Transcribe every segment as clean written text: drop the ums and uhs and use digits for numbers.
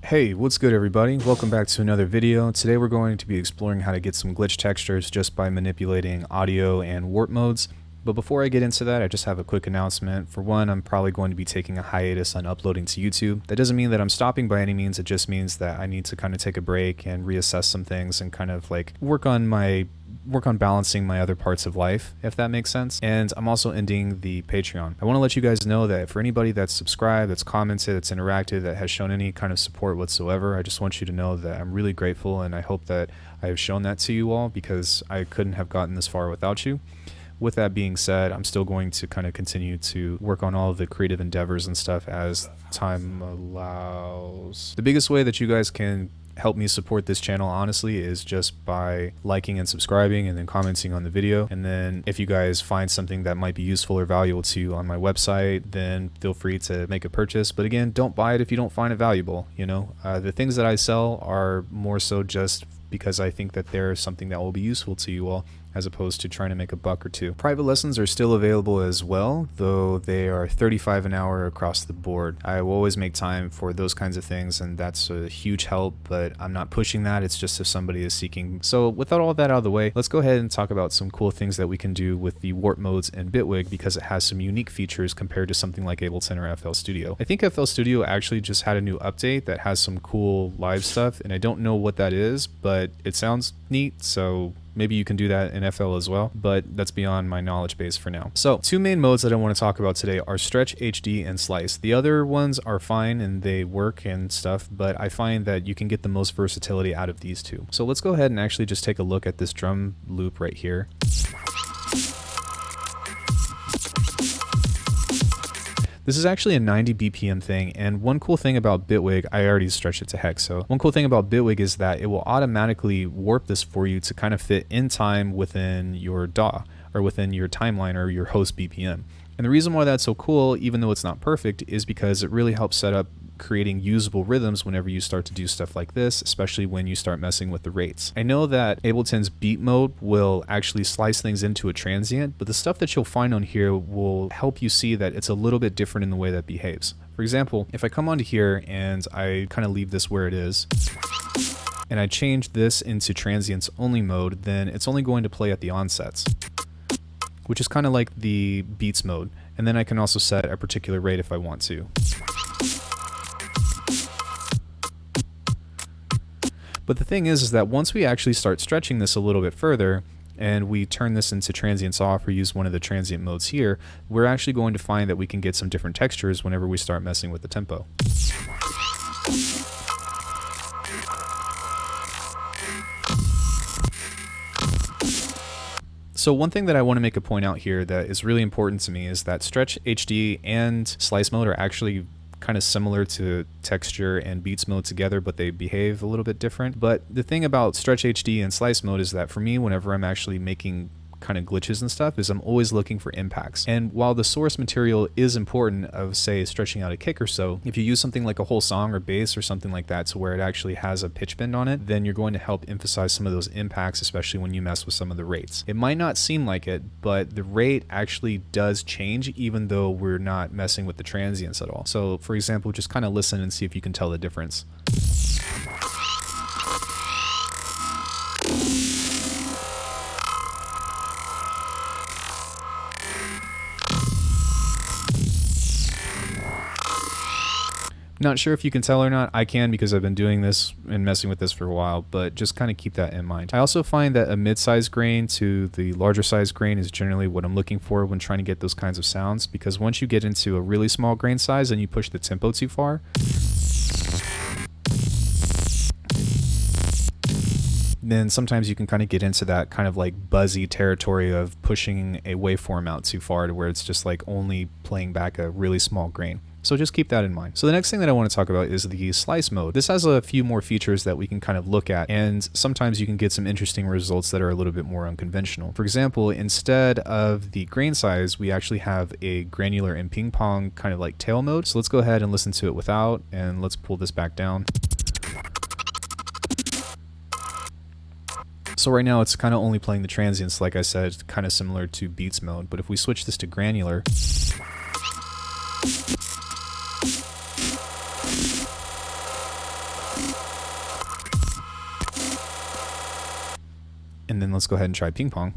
Hey, what's good everybody? Welcome back to another video. Today we're going to be exploring how to get some glitch textures just by manipulating audio and warp modes. But before I get into that, I just have a quick announcement. For one, I'm probably going to be taking a hiatus on uploading to YouTube. That doesn't mean that I'm stopping by any means, it just means that I need to kind of take a break and reassess some things and kind of like work on balancing my other parts of life, if that makes sense. And I'm also ending the Patreon. I want to let you guys know that for anybody that's subscribed, that's commented, that's interacted, that has shown any kind of support whatsoever, I just want you to know that I'm really grateful, and I hope that I have shown that to you all, because I couldn't have gotten this far without you. With that being said, I'm still going to kind of continue to work on all of the creative endeavors and stuff as time allows. The biggest way that you guys can help me support this channel, honestly, is just by liking and subscribing and then commenting on the video. And then if you guys find something that might be useful or valuable to you on my website, then feel free to make a purchase. But again, don't buy it if you don't find it valuable. You know, the things that I sell are more so just because I think that they're something that will be useful to you all, as opposed to trying to make a buck or two. Private lessons are still available as well, though they are $35 an hour across the board. I will always make time for those kinds of things, and that's a huge help, but I'm not pushing that. It's just if somebody is seeking. So without all that out of the way, let's go ahead and talk about some cool things that we can do with the warp modes in Bitwig, because it has some unique features compared to something like Ableton or FL Studio. I think FL Studio actually just had a new update that has some cool live stuff, and I don't know what that is, but it sounds neat, so maybe you can do that in FL as well, but that's beyond my knowledge base for now. So, two main modes that I want to talk about today are Stretch, HD, and Slice. The other ones are fine and they work and stuff, but I find that you can get the most versatility out of these two. So let's go ahead and actually just take a look at this drum loop right here. This is actually a 90 BPM thing, and one cool thing about Bitwig, I already stretched it to hex, so one cool thing about Bitwig is that it will automatically warp this for you to kind of fit in time within your DAW, or within your timeline or your host BPM. And the reason why that's so cool, even though it's not perfect, is because it really helps set up creating usable rhythms whenever you start to do stuff like this, especially when you start messing with the rates. I know that Ableton's beat mode will actually slice things into a transient, but the stuff that you'll find on here will help you see that it's a little bit different in the way that behaves. For example, if I come onto here and I kind of leave this where it is, and I change this into transients only mode, then it's only going to play at the onsets, which is kind of like the beats mode. And then I can also set a particular rate if I want to. But the thing is that once we actually start stretching this a little bit further, and we turn this into transients off or use one of the transient modes here, we're actually going to find that we can get some different textures whenever we start messing with the tempo. So one thing that I want to make a point out here that is really important to me is that Stretch, HD, and Slice mode are actually kind of similar to texture and beats mode together, but they behave a little bit different. But the thing about Stretch, HD, and Slice mode is that for me, whenever I'm actually making kind of glitches and stuff, is I'm always looking for impacts. And while the source material is important of, say, stretching out a kick or so, if you use something like a whole song or bass or something like that to where it actually has a pitch bend on it, then you're going to help emphasize some of those impacts, especially when you mess with some of the rates. It might not seem like it, but the rate actually does change even though we're not messing with the transients at all. So for example, just kind of listen and see if you can tell the difference. Not sure if you can tell or not. I can, because I've been doing this and messing with this for a while, but just kind of keep that in mind. I also find that a mid-size grain to the larger size grain is generally what I'm looking for when trying to get those kinds of sounds, because once you get into a really small grain size and you push the tempo too far, then sometimes you can kind of get into that kind of like buzzy territory of pushing a waveform out too far to where it's just like only playing back a really small grain. So just keep that in mind. So the next thing that I want to talk about is the Slice mode. This has a few more features that we can kind of look at, and sometimes you can get some interesting results that are a little bit more unconventional. For example, instead of the grain size, we actually have a granular and ping pong kind of like tail mode. So let's go ahead and listen to it without, and let's pull this back down. So right now it's kind of only playing the transients, like I said, kind of similar to beats mode. But if we switch this to granular, let's go ahead and try ping pong.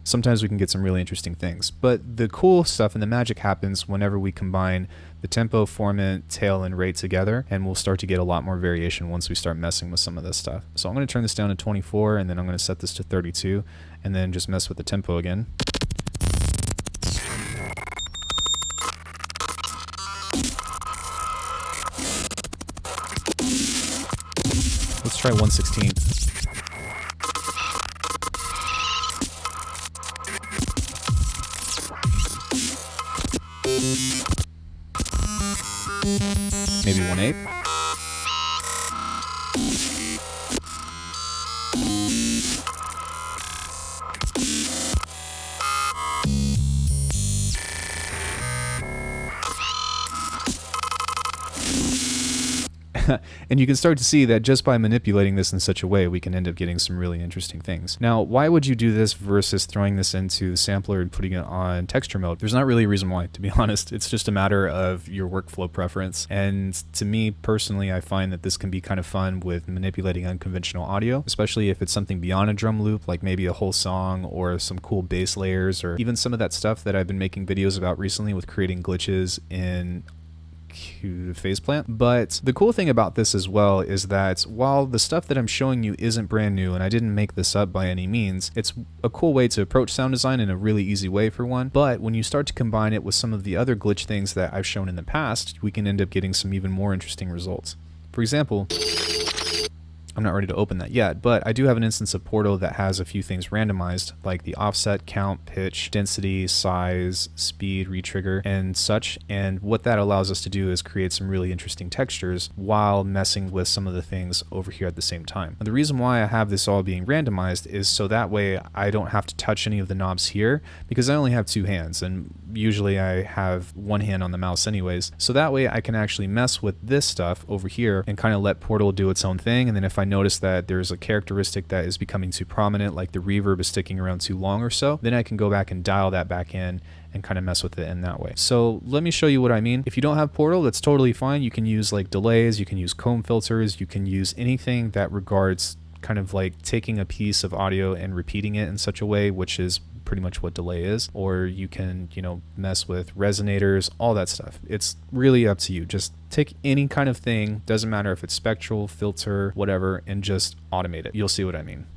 Sometimes we can get some really interesting things, but the cool stuff and the magic happens whenever we combine the tempo, formant, tail, and rate together, and we'll start to get a lot more variation once we start messing with some of this stuff. So I'm going to turn this down to 24, and then I'm going to set this to 32, and then just mess with the tempo again. Let's try 1/16. Maybe 1/8. And you can start to see that just by manipulating this in such a way, we can end up getting some really interesting things. Now, why would you do this versus throwing this into the sampler and putting it on texture mode? There's not really a reason why, to be honest. It's just a matter of your workflow preference. And to me personally, I find that this can be kind of fun with manipulating unconventional audio, especially if it's something beyond a drum loop, like maybe a whole song or some cool bass layers, or even some of that stuff that I've been making videos about recently with creating glitches in phase plant. But the cool thing about this as well is that while the stuff that I'm showing you isn't brand new and I didn't make this up by any means, it's a cool way to approach sound design in a really easy way for one. But when you start to combine it with some of the other glitch things that I've shown in the past, we can end up getting some even more interesting results. For example, I'm not ready to open that yet, but I do have an instance of Portal that has a few things randomized, like the offset, count, pitch, density, size, speed, retrigger, and such. And what that allows us to do is create some really interesting textures while messing with some of the things over here at the same time. And the reason why I have this all being randomized is so that way I don't have to touch any of the knobs here, because I only have two hands, and usually I have one hand on the mouse anyways. So that way I can actually mess with this stuff over here and kind of let Portal do its own thing. And then if I notice that there's a characteristic that is becoming too prominent, like the reverb is sticking around too long or so, then I can go back and dial that back in and kind of mess with it in that way. So let me show you what I mean. If you don't have Portal, that's totally fine. You can use like delays, you can use comb filters, you can use anything that regards kind of like taking a piece of audio and repeating it in such a way, which is pretty much what delay is. Or you can, you know, mess with resonators, all that stuff. It's really up to you. Just take any kind of thing, doesn't matter if it's spectral, filter, whatever, and just automate it. You'll see what I mean.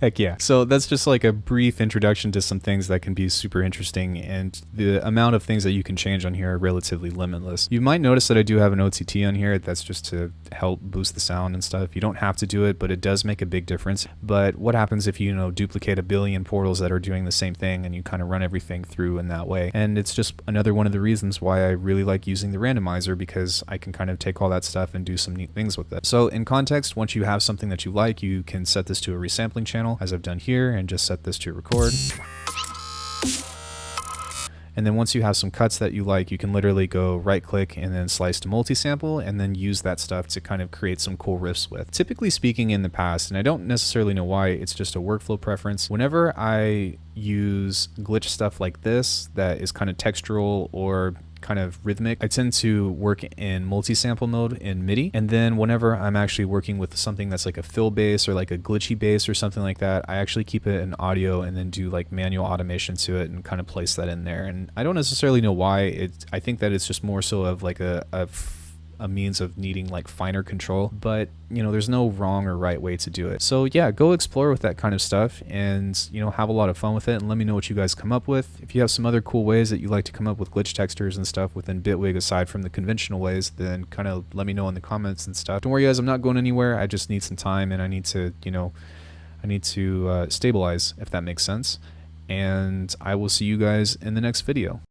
Heck yeah. So that's just like a brief introduction to some things that can be super interesting, and the amount of things that you can change on here are relatively limitless. You might notice that I do have an OTT on here. That's just to help boost the sound and stuff. You don't have to do it, but it does make a big difference. But what happens if you know, duplicate a billion portals that are doing the same thing and you kind of run everything through in that way? And it's just another one of the reasons why I really like using the randomizer, because I can kind of take all that stuff and do some neat things with it. So in context, once you have something that you like, you can set this to a resampling channel, as I've done here, and just set this to record. And then once you have some cuts that you like, you can literally go right click and then slice to multi-sample, and then use that stuff to kind of create some cool riffs with. Typically speaking in the past, and I don't necessarily know why, it's just a workflow preference, whenever I use glitch stuff like this that is kind of textural or kind of rhythmic, I tend to work in multi-sample mode in MIDI. And then whenever I'm actually working with something that's like a fill bass or like a glitchy bass or something like that, I actually keep it in audio and then do like manual automation to it and kind of place that in there. And I don't necessarily know why. I think that it's just more so of like a means of needing like finer control, but you know, there's no wrong or right way to do it. So yeah, go explore with that kind of stuff and, you know, have a lot of fun with it, and let me know what you guys come up with. If you have some other cool ways that you like to come up with glitch textures and stuff within Bitwig aside from the conventional ways, then kind of let me know in the comments and stuff. Don't worry guys, I'm not going anywhere. I just need some time, and I need to, you know, I need to stabilize, if that makes sense. And I will see you guys in the next video.